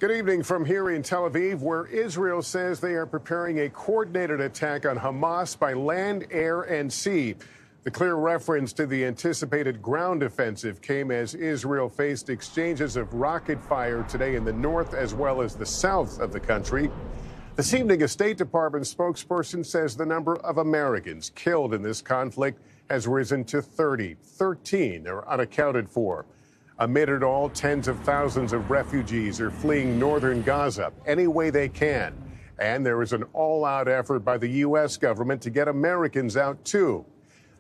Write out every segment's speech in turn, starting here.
Good evening from here in Tel Aviv, where Israel says they are preparing a coordinated attack on Hamas by land, air, and sea. The clear reference to the anticipated ground offensive came as Israel faced exchanges of rocket fire today in the north as well as the south of the country. This evening, a State Department spokesperson says the number of Americans killed in this conflict has risen to 30. 13 are unaccounted for. Amid it all, tens of thousands of refugees are fleeing northern Gaza any way they can. And there is an all-out effort by the U.S. government to get Americans out, too.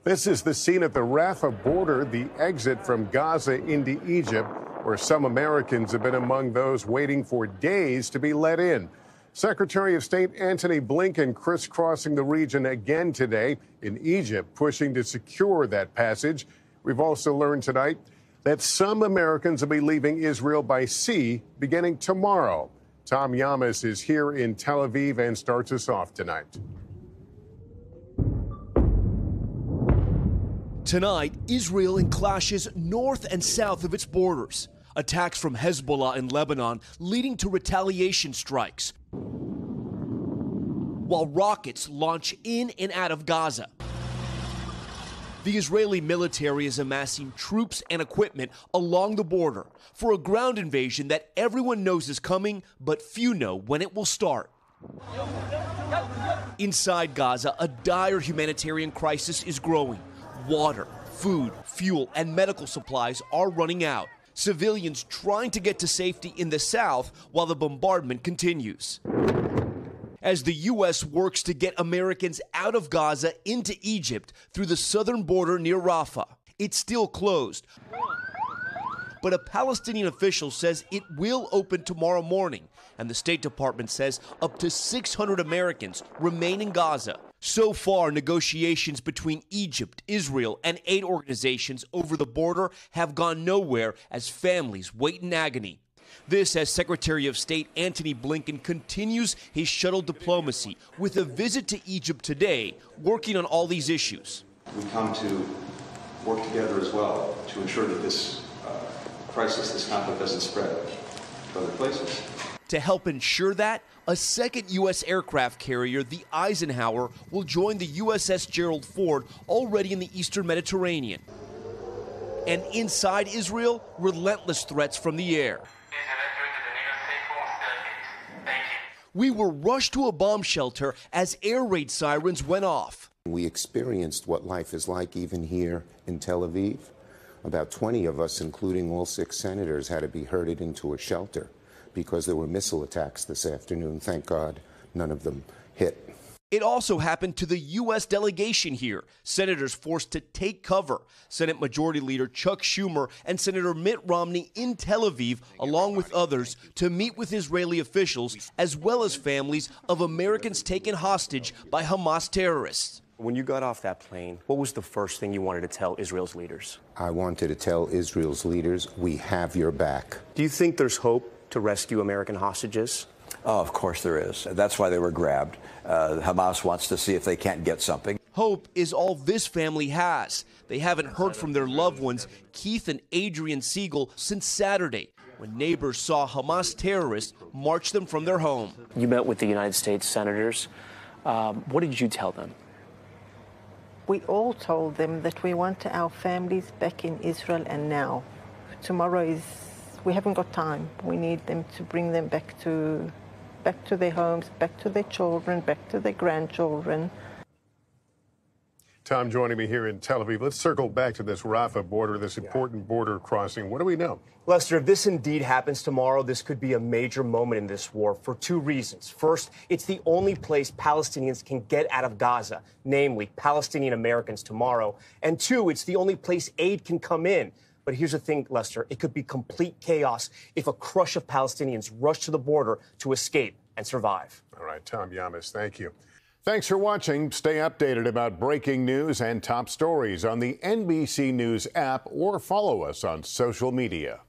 This is the scene at the Rafah border, the exit from Gaza into Egypt, where some Americans have been among those waiting for days to be let in. Secretary of State Antony Blinken crisscrossing the region again today in Egypt, pushing to secure that passage. We've also learned tonight that some Americans will be leaving Israel by sea beginning tomorrow. Tom Yamas is here in Tel Aviv and starts us off tonight. Tonight, Israel in clashes north and south of its borders. Attacks from Hezbollah in Lebanon leading to retaliation strikes, while rockets launch in and out of Gaza. The Israeli military is amassing troops and equipment along the border for a ground invasion that everyone knows is coming, but few know when it will start. Inside Gaza, a dire humanitarian crisis is growing. Water, food, fuel, and medical supplies are running out. Civilians trying to get to safety in the south while the bombardment continues. As the U.S. works to get Americans out of Gaza into Egypt through the southern border near Rafah. It's still closed, but a Palestinian official says it will open tomorrow morning, and the State Department says up to 600 Americans remain in Gaza. So far, negotiations between Egypt, Israel, and aid organizations over the border have gone nowhere as families wait in agony. This as Secretary of State Antony Blinken continues his shuttle diplomacy with a visit to Egypt today, working on all these issues. We come to work together as well to ensure that this crisis, this conflict doesn't spread to other places. To help ensure that, a second U.S. aircraft carrier, the Eisenhower, will join the USS Gerald Ford already in the eastern Mediterranean. And inside Israel, relentless threats from the air. We were rushed to a bomb shelter as air raid sirens went off. We experienced what life is like even here in Tel Aviv. About 20 of us, including all 6 senators, had to be herded into a shelter because there were missile attacks this afternoon. Thank God none of them hit. It also happened to the U.S. delegation here. Senators forced to take cover. Senate Majority Leader Chuck Schumer and Senator Mitt Romney in Tel Aviv, along with others, to meet with Israeli officials as well as families of Americans taken hostage by Hamas terrorists. When you got off that plane, what was the first thing you wanted to tell Israel's leaders? I wanted to tell Israel's leaders, we have your back. Do you think there's hope to rescue American hostages? Oh, of course there is. That's why they were grabbed. Hamas wants to see if they can't get something. Hope is all this family has. They haven't heard from their loved ones, Keith and Adrian Siegel, since Saturday, when neighbors saw Hamas terrorists march them from their home. You met with the United States senators. What did you tell them? We all told them that we want our families back in Israel and now. Tomorrow we haven't got time. We need them to bring them back to their homes, back to their children, back to their grandchildren. Tom joining me here in Tel Aviv. Let's circle back to this Rafah border, this important border crossing. What do we know? Lester, if this indeed happens tomorrow, this could be a major moment in this war for 2 reasons. First, it's the only place Palestinians can get out of Gaza, namely Palestinian Americans tomorrow. And 2, it's the only place aid can come in. But here's the thing, Lester, it could be complete chaos if a crush of Palestinians rush to the border to escape and survive. All right, Tom Yamas, thank you. Thanks for watching. Stay updated about breaking news and top stories on the NBC News app or follow us on social media.